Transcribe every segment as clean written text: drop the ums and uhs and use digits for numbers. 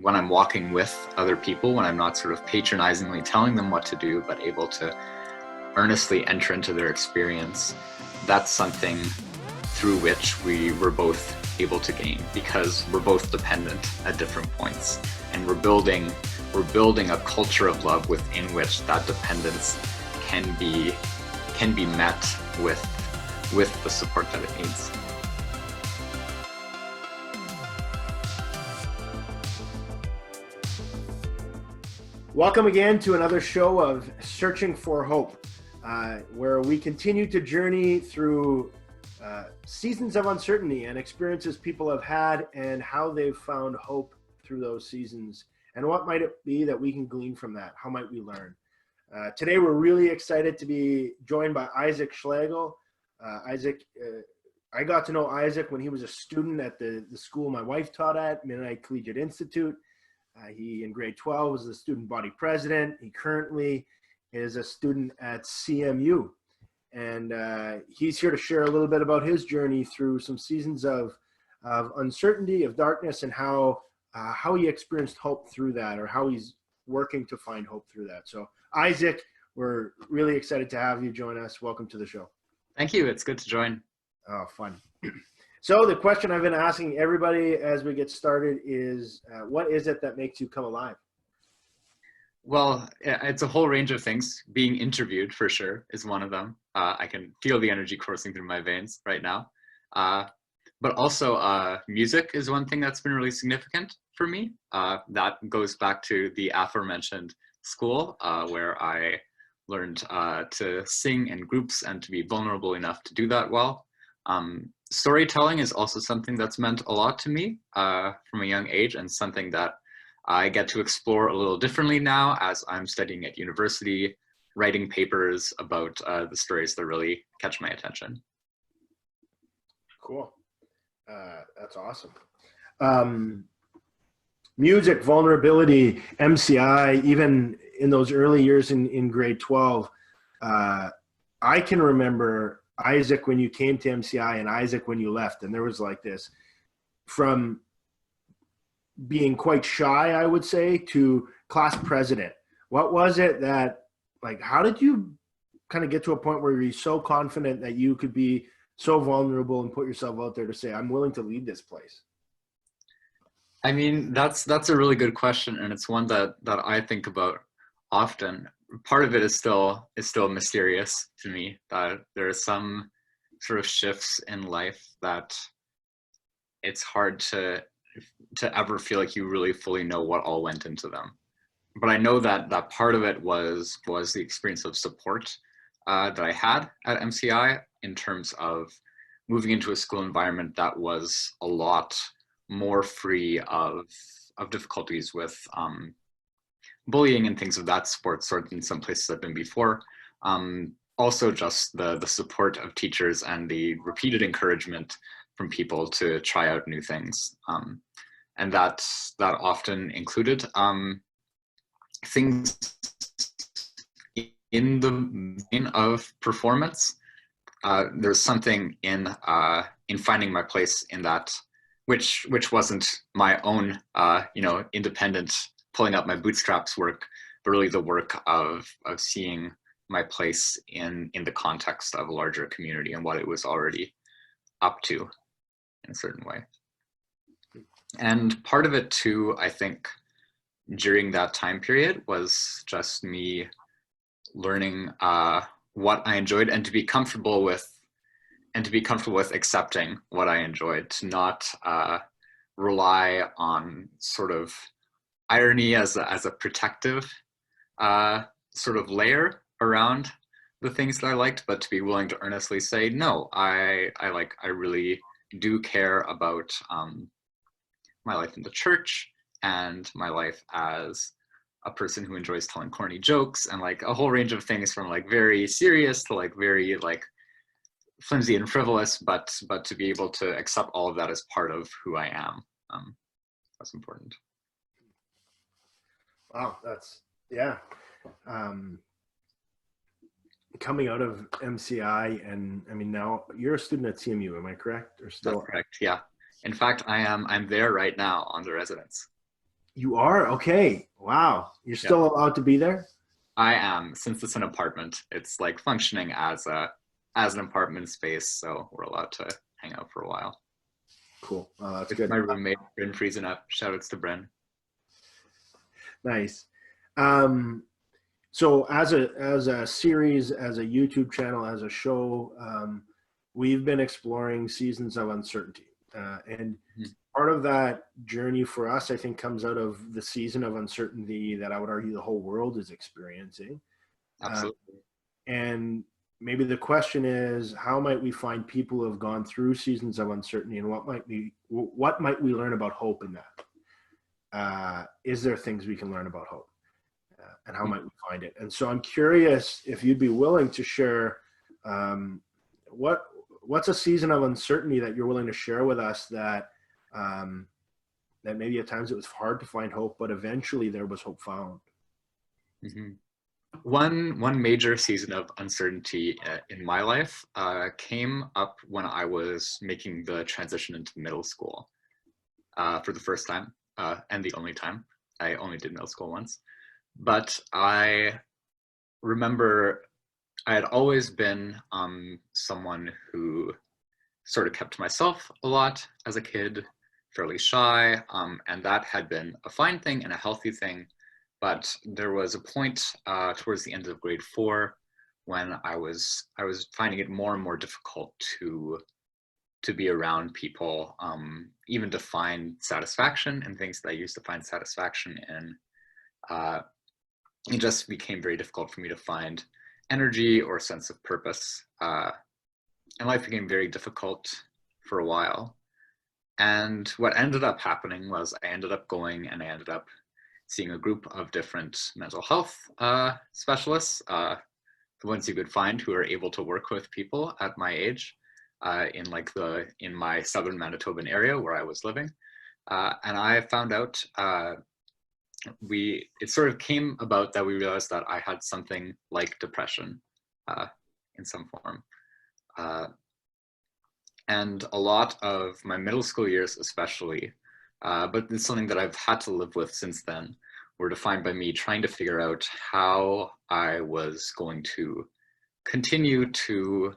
when I'm walking with other people, when I'm not sort of patronizingly telling them what to do, but able to earnestly enter into their experience, that's something through which we were both able to gain, because we're both dependent at different points, and we're building a culture of love within which that dependence can be met with the support that it needs. Welcome again to another show of Searching for Hope, where we continue to journey through seasons of uncertainty and experiences people have had and how they've found hope through those seasons. And what might it be that we can glean from that? How might we learn? Today, we're really excited to be joined by Isaac Schlegel. I got to know Isaac when he was a student at the school my wife taught at, Mennonite Collegiate Institute. He, in grade 12, was the student body president. He currently is a student at CMU. And he's here to share a little bit about his journey through some seasons of uncertainty, of darkness, and how he experienced hope through that, or how he's working to find hope through that. So, Isaac, we're really excited to have you join us. Welcome to the show. Thank you. It's good to join. Oh, fun. So the question I've been asking everybody as we get started is, what is it that makes you come alive? Well, it's a whole range of things. Being interviewed, for sure, is one of them. I can feel the energy coursing through my veins right now. But also music is one thing that's been really significant for me. That goes back to the aforementioned school where I learned to sing in groups and to be vulnerable enough to do that well. Storytelling is also something that's meant a lot to me from a young age, and something that I get to explore a little differently now as I'm studying at university, writing papers about the stories that really catch my attention. Cool. That's awesome. Music, vulnerability, MCI, even in those early years in grade 12, I can remember Isaac when you came to MCI and Isaac when you left, and there was like this, from being quite shy, I would say, to class president. What was it that, like, how did you kind of get to a point where you're so confident that you could be so vulnerable and put yourself out there to say, I'm willing to lead this place? I mean, that's a really good question, and it's one that I think about often. Part of it is still mysterious to me, that there are some sort of shifts in life that it's hard to ever feel like you really fully know what all went into them. But I know that part of it was the experience of support that I had at MCI, in terms of moving into a school environment that was a lot more free of difficulties with bullying and things of that sort in some places I've been before. Also just the support of teachers and the repeated encouragement from people to try out new things. And that often included things in the vein of performance. There's something in finding my place in that, which wasn't my own independent pulling up my bootstraps work, but really the work of seeing my place in the context of a larger community and what it was already up to in a certain way. And part of it too, I think, during that time period was just me learning what I enjoyed, and to be comfortable with accepting what I enjoyed, to not rely on sort of irony as a protective sort of layer around the things that I liked, but to be willing to earnestly say, no, I really do care about my life in the church and my life as a person who enjoys telling corny jokes, and like a whole range of things, from like very serious to like very like flimsy and frivolous, but to be able to accept all of that as part of who I am. That's important. Wow, yeah. Coming out of MCI, and I mean, now you're a student at CMU, am I correct? Or still? That's correct, yeah. In fact, I'm there right now on the residence. You are? Okay. Wow. You're Yeah, still allowed to be there? I am. Since it's an apartment, it's like functioning as an apartment space, so we're allowed to hang out for a while. Cool. That's With good. my roommate, Bryn freezing up. Shoutouts to Bryn. Nice. Um, so as a series, as a YouTube channel, as a show, we've been exploring seasons of uncertainty, and Mhm. part of that journey for us, I think, comes out of the season of uncertainty that I would argue the whole world is experiencing. Uh, Absolutely. and maybe the question is, how might we find people who have gone through seasons of uncertainty, and what might we learn about hope in that? Is there things we can learn about hope? And how might we find it? And so I'm curious if you'd be willing to share um, what what's a season of uncertainty that you're willing to share with us that um, that maybe at times it was hard to find hope, but eventually there was hope found. Mhm. One major season of uncertainty in my life came up when I was making the transition into middle school for the first time and the only time. I only did middle school once, but I remember I had always been someone who sort of kept to myself a lot as a kid, fairly shy, and that had been a fine thing and a healthy thing. But there was a point towards the end of grade 4 when I was finding it more and more difficult to be around people, even to find satisfaction in things that I used to find satisfaction in. Uh, it just became very difficult for me to find energy or sense of purpose. And life became very difficult for a while. And what ended up happening was I ended up going and I ended up seeing a group of different mental health specialists, the ones you could find who are able to work with people at my age in my southern Manitoban area where I was living. And I found out it sort of came about that we realized that I had something like depression in some form. Uh, and a lot of my middle school years especially, but it's something that I've had to live with since then, were defined by me trying to figure out how I was going to continue to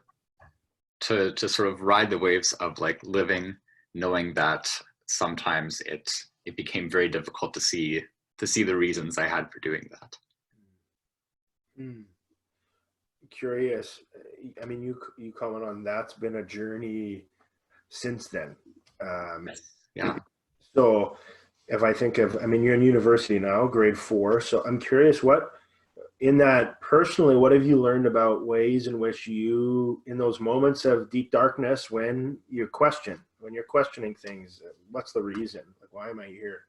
sort of ride the waves of like living, knowing that sometimes it became very difficult to see the reasons I had for doing that. Mm. Curious. I mean, you comment on that's been a journey since then. Um, Yes. Yeah. so if I think of, I mean, you're in university now, grade 4. So I'm curious, what in that personally, what have you learned about ways in which you, in those moments of deep darkness, when when you're questioning things, what's the reason? Like, why am I here?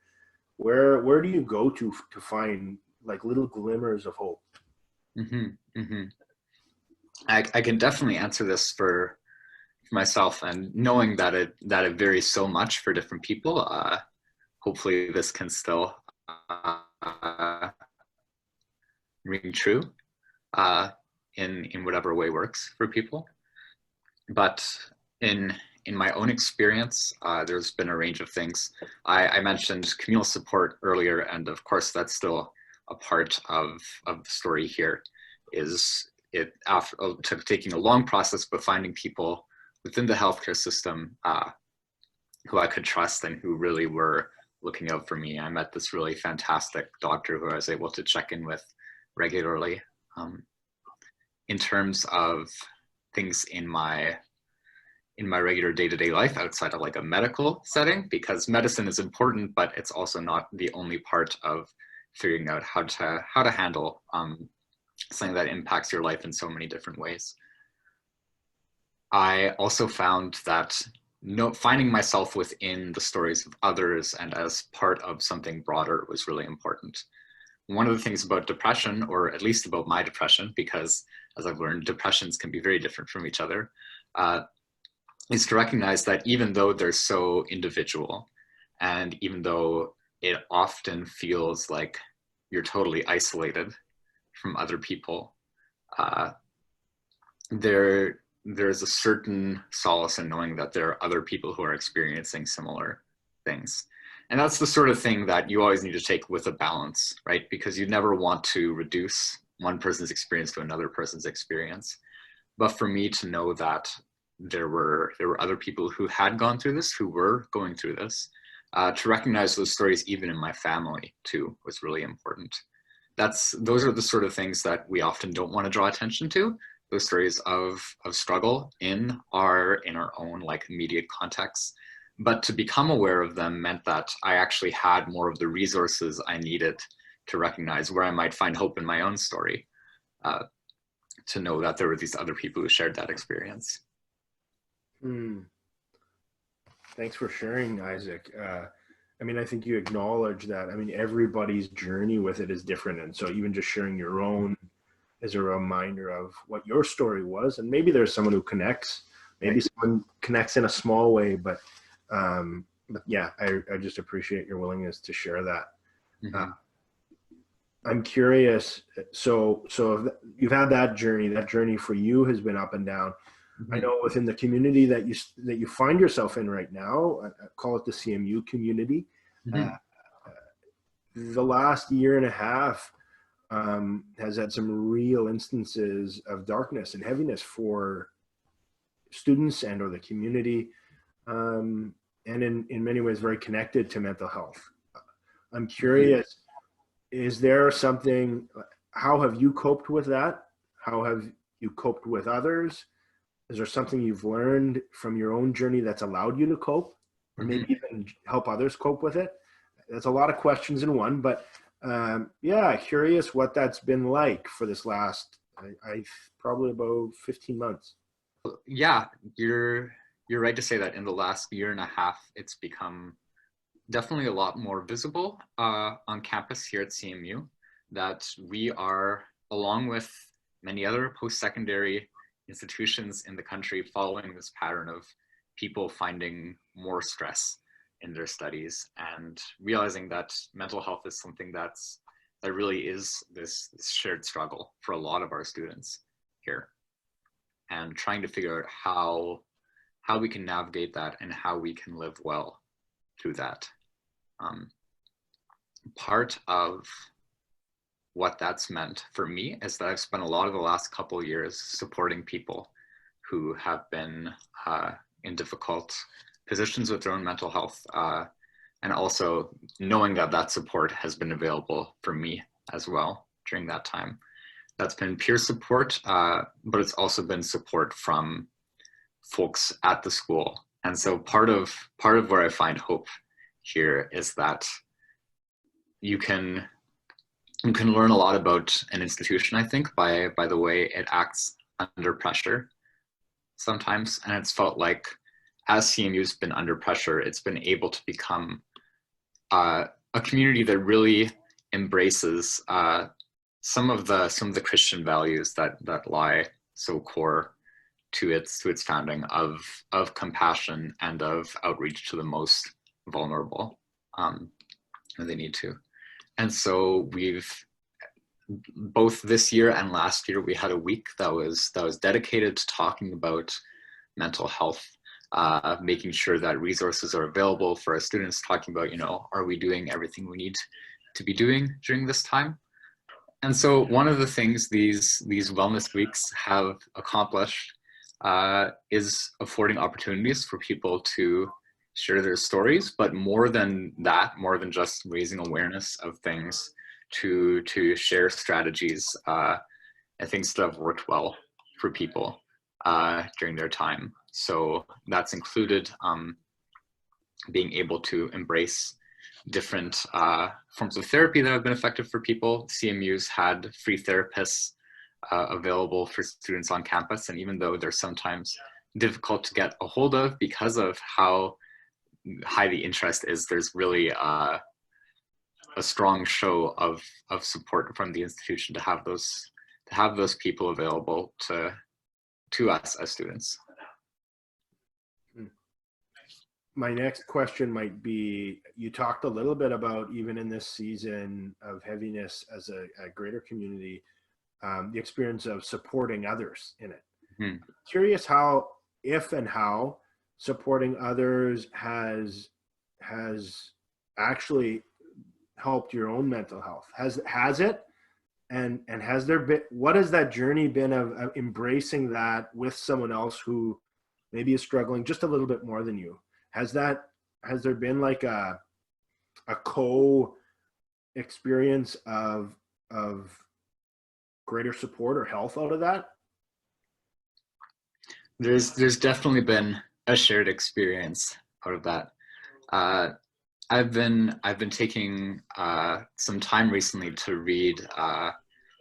Where do you go to find like little glimmers of hope? Hmm. Hmm. I can definitely answer this for myself, and knowing that it varies so much for different people. Hopefully, this can still ring true uh, in whatever way works for people. But in in my own experience, there's been a range of things. I mentioned communal support earlier, and of course, that's still a part of the story here. Is it after took taking a long process, but finding people within the healthcare system who I could trust and who really were looking out for me. I met this really fantastic doctor who I was able to check in with regularly. Um, in terms of things in my regular day-to-day life outside of like a medical setting, because medicine is important, but it's also not the only part of figuring out how to handle something that impacts your life in so many different ways. I also found that finding myself within the stories of others and as part of something broader was really important. One of the things about depression, or at least about my depression, because as I've learned, depressions can be very different from each other, is to recognize that even though they're so individual, and even though it often feels like you're totally isolated from other people, uh, there's a certain solace in knowing that there are other people who are experiencing similar things. And that's the sort of thing that you always need to take with a balance, right? Because you never want to reduce one person's experience to another person's experience. But for me to know that there were other people who had gone through this, who were going through this, to recognize those stories even in my family too was really important. Those are the sort of things that we often don't want to draw attention to. Those stories of struggle in our own like immediate context. But to become aware of them meant that I actually had more of the resources I needed to recognize where I might find hope in my own story, to know that there were these other people who shared that experience. Thanks for sharing, Isaac. I mean, I think you acknowledge that. I mean, everybody's journey with it is different. And so even just sharing your own is a reminder of what your story was. And maybe there's someone who connects, maybe someone connects in a small way, but yeah, I just appreciate your willingness to share that. Mm-hmm. I'm curious. So you've had that journey for you has been up and down. Mm-hmm. I know within the community that you find yourself in right now, I call it the CMU community. Mm-hmm. The last year and a half has had some real instances of darkness and heaviness for students and or the community, and in many ways very connected to mental health. I'm curious, is there something, how have you coped with that? How have you coped with others? Is there something you've learned from your own journey that's allowed you to cope, or maybe even help others cope with it? That's a lot of questions in one, but yeah, curious what that's been like for this last, I probably about 15 months. Yeah, you're right to say that in the last year and a half, it's become definitely a lot more visible on campus here at CMU, that we are, along with many other post-secondary institutions in the country, following this pattern of people finding more stress in their studies and realizing that mental health is something that really is this shared struggle for a lot of our students here, and trying to figure out how we can navigate that and how we can live well through that. Part of what that's meant for me is that I've spent a lot of the last couple of years supporting people who have been in difficult positions with their own mental health, and also knowing that that support has been available for me as well during that time. That's been peer support, but it's also been support from folks at the school. And so part of where I find hope here is that you can learn a lot about an institution, I think, by the way it acts under pressure sometimes. And it's felt like as CMU's been under pressure, it's been able to become a community that really embraces some of the Christian values that lie so core to its founding of compassion and of outreach to the most vulnerable when they need to. And so we've, both this year and last year, we had a week that was dedicated to talking about mental health, making sure that resources are available for our students, talking about, are we doing everything we need to be doing during this time? And so one of the things these wellness weeks have accomplished is affording opportunities for people to share their stories, but more than that, more than just raising awareness of things, to share strategies and things that have worked well for people during their time. So that's included being able to embrace different forms of therapy that have been effective for people. CMU's had free therapists available for students on campus, and even though they're sometimes difficult to get a hold of because of how high the interest is, there's really a strong show of support from the institution to have those people available to us as students. My next question might be, you talked a little bit about, even in this season of heaviness as a greater community, the experience of supporting others in it. Mm-hmm. Curious how supporting others has actually helped your own mental health? Has it? And has there been, what has that journey been of embracing that with someone else who maybe is struggling just a little bit more than you? Has there been like a co experience of greater support or health out of that? There's definitely been a shared experience out of that. I've been taking some time recently to read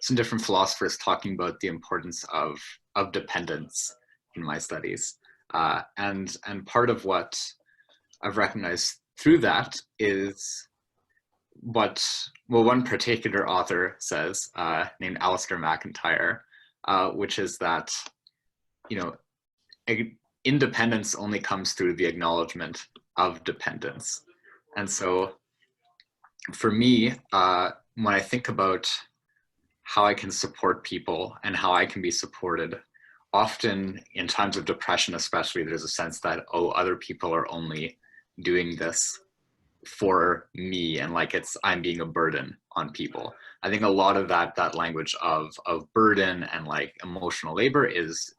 some different philosophers talking about the importance of dependence in my studies, and part of what I've recognized through that is what one particular author says, named Alistair McIntyre, which is that, you know, independence only comes through the acknowledgement of dependence. And so for me, when I think about how I can support people and how I can be supported, often in times of depression especially, there's a sense that, oh, other people are only doing this for me, and like I'm being a burden on people. I think a lot of that language of burden and like emotional labor is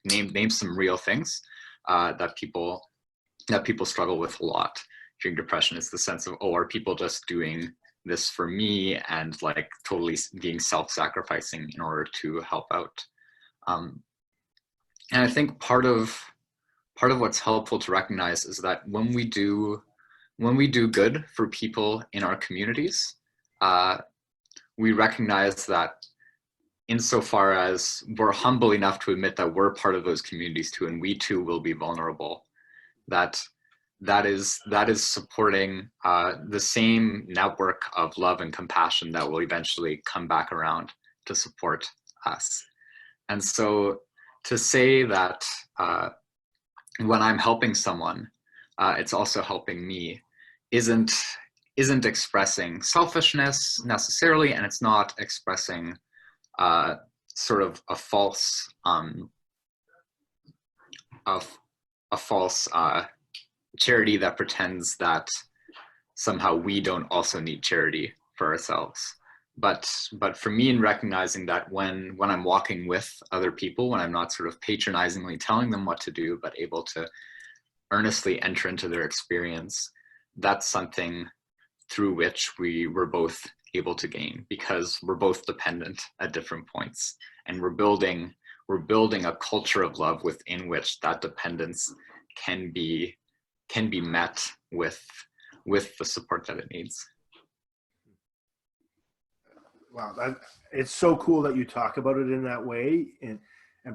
name some real things that people struggle with a lot during depression. Is the sense of, oh, are people just doing this for me, and like totally being self-sacrificing in order to help out. And I think part of what's helpful to recognize is that when we do good for people in our communities, we recognize that insofar as we're humble enough to admit that we're part of those communities too, and we too will be vulnerable, that is supporting the same network of love and compassion that will eventually come back around to support us. And so to say that when I'm helping someone, it's also helping me, isn't expressing selfishness necessarily, and it's not expressing sort of a false charity that pretends that somehow we don't also need charity for ourselves. But for me, in recognizing that when I'm walking with other people, when I'm not sort of patronizingly telling them what to do, but able to earnestly enter into their experience, that's something through which we're both able to gain, because we're both dependent at different points, and we're building a culture of love within which that dependence can be met with the support that it needs. Wow, it's so cool that you talk about it in that way. And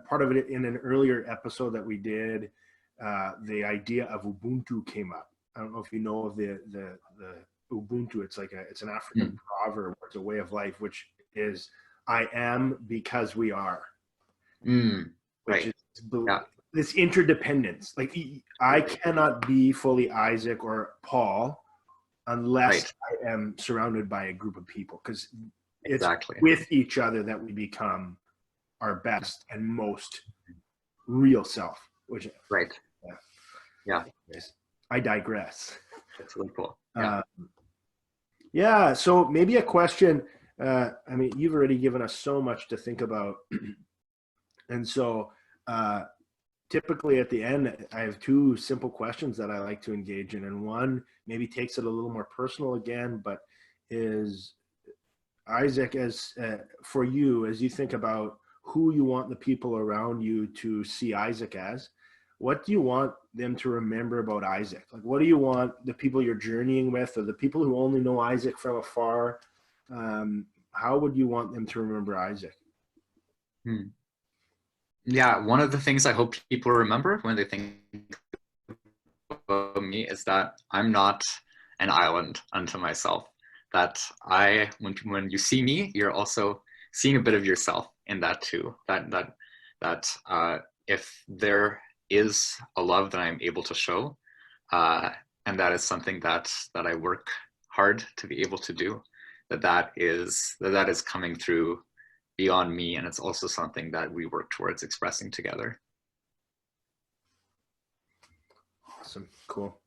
part of it, in an earlier episode that we did, the idea of Ubuntu came up. I don't know if you know of the Ubuntu. It's an African proverb. It's a way of life, which is, I am because we are. Which is this interdependence. Like, I cannot be fully Isaac or Paul unless I am surrounded by a group of people, because it's with each other that we become our best and most real self. Which I digress. That's really cool. So maybe a question. I mean, you've already given us so much to think about, and so typically at the end, I have two simple questions that I like to engage in, and one maybe takes it a little more personal again, but is, Isaac, as for you, as you think about who you want the people around you to see Isaac as, what do you want them to remember about Isaac? Like, what do you want the people you're journeying with, or the people who only know Isaac from afar, how would you want them to remember Isaac? Yeah, one of the things I hope people remember when they think about me is that I'm not an island unto myself. That when you see me, you're also seeing a bit of yourself in that too. That if there is a love that I'm able to show, and that is something that I work hard to be able to do, that is coming through beyond me, and it's also something that we work towards expressing together. Awesome, cool.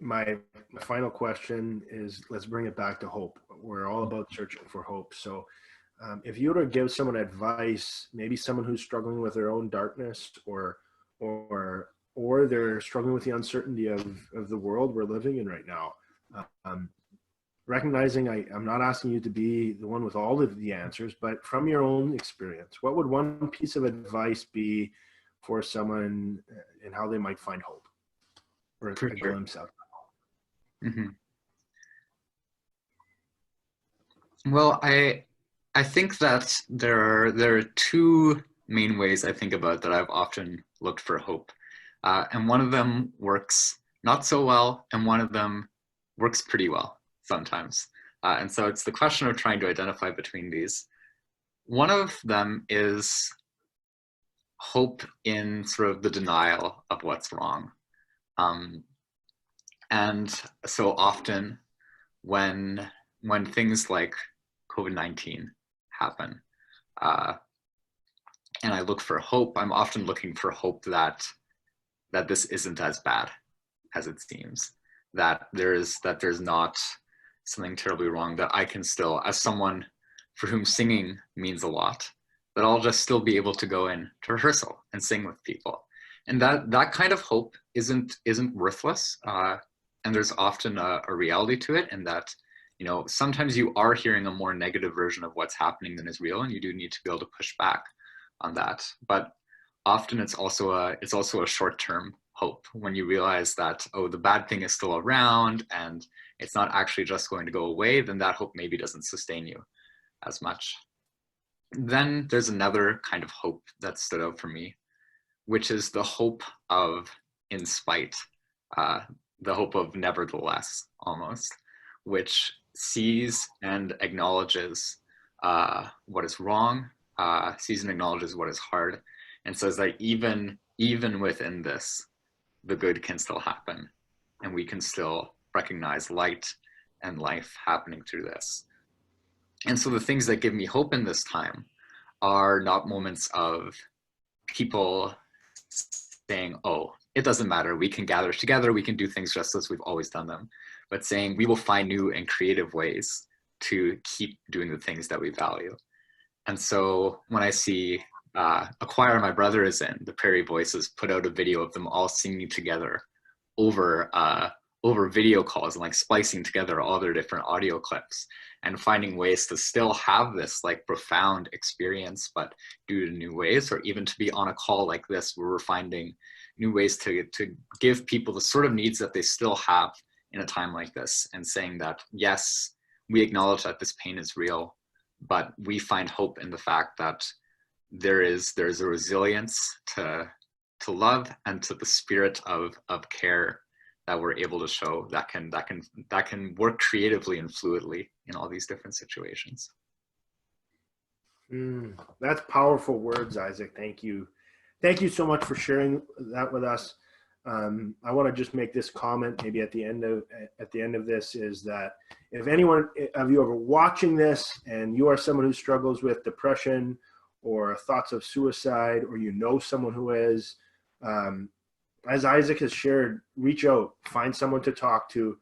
my final question is, let's bring it back to hope. We're all about searching for hope. So if you were to give someone advice, maybe someone who's struggling with their own darkness, or they're struggling with the uncertainty of the world we're living in right now, recognizing I'm not asking you to be the one with all of the answers, but from your own experience, what would one piece of advice be for someone and how they might find hope, or a glimpse of it? Mm-hmm. Well, I think that there are two main ways I think about that I've often looked for hope. And one of them works not so well, and one of them works pretty well sometimes. And so it's the question of trying to identify between these. One of them is hope in sort of the denial of what's wrong. And so often when things like COVID-19 happen, and I look for hope, I'm often looking for hope that this isn't as bad as it seems, that there's not something terribly wrong, that I can still, as someone for whom singing means a lot, that I'll just still be able to go in to rehearsal and sing with people. And that kind of hope isn't worthless. And there's often a reality to it, in that, you know, sometimes you are hearing a more negative version of what's happening than is real, and you do need to be able to push back on that. But often it's also a short-term hope, when you realize that, oh, the bad thing is still around and it's not actually just going to go away, then that hope maybe doesn't sustain you as much. Then there's another kind of hope that stood out for me, which is the hope of in spite, the hope of nevertheless, almost, which sees and acknowledges what is wrong, sees and acknowledges what is hard, and says that even within this, the good can still happen, and we can still recognize light and life happening through this. And so the things that give me hope in this time are not moments of people saying, oh, it doesn't matter, we can gather together, we can do things just as we've always done them, but saying we will find new and creative ways to keep doing the things that we value. And so when I see a choir my brother is in, the Prairie Voices, put out a video of them all singing together over video calls, and like splicing together all their different audio clips and finding ways to still have this like profound experience, but do it in new ways, or even to be on a call like this where we're finding new ways to give people the sort of needs that they still have in a time like this, and saying that, yes, we acknowledge that this pain is real, but we find hope in the fact that there's a resilience to love and to the spirit of care that we're able to show that can work creatively and fluidly in all these different situations. That's powerful words, Isaac. Thank you. Thank you so much for sharing that with us. I want to just make this comment maybe at the end of this, is that if anyone of you are watching this and you are someone who struggles with depression or thoughts of suicide, or you know someone who is, as Isaac has shared, reach out, find someone to talk to.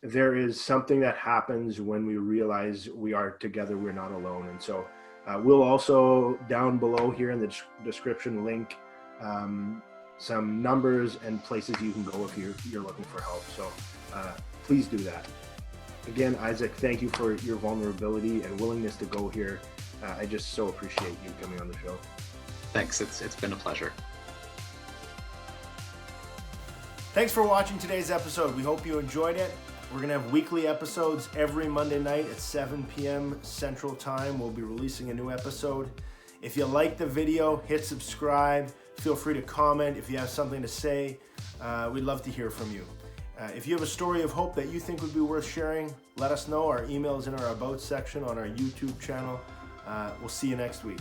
There is something that happens when we realize we are together, we're not alone. And so we'll also down below here in the description link some numbers and places you can go if you're looking for help. So please do that. Again, Isaac, thank you for your vulnerability and willingness to go here. I just so appreciate you coming on the show. Thanks, it's been a pleasure. Thanks for watching today's episode. We hope you enjoyed it. We're going to have weekly episodes every Monday night at 7 p.m. Central Time. We'll be releasing a new episode. If you like the video, hit subscribe. Feel free to comment if you have something to say. We'd love to hear from you. If you have a story of hope that you think would be worth sharing, let us know. Our email is in our About section on our YouTube channel. We'll see you next week.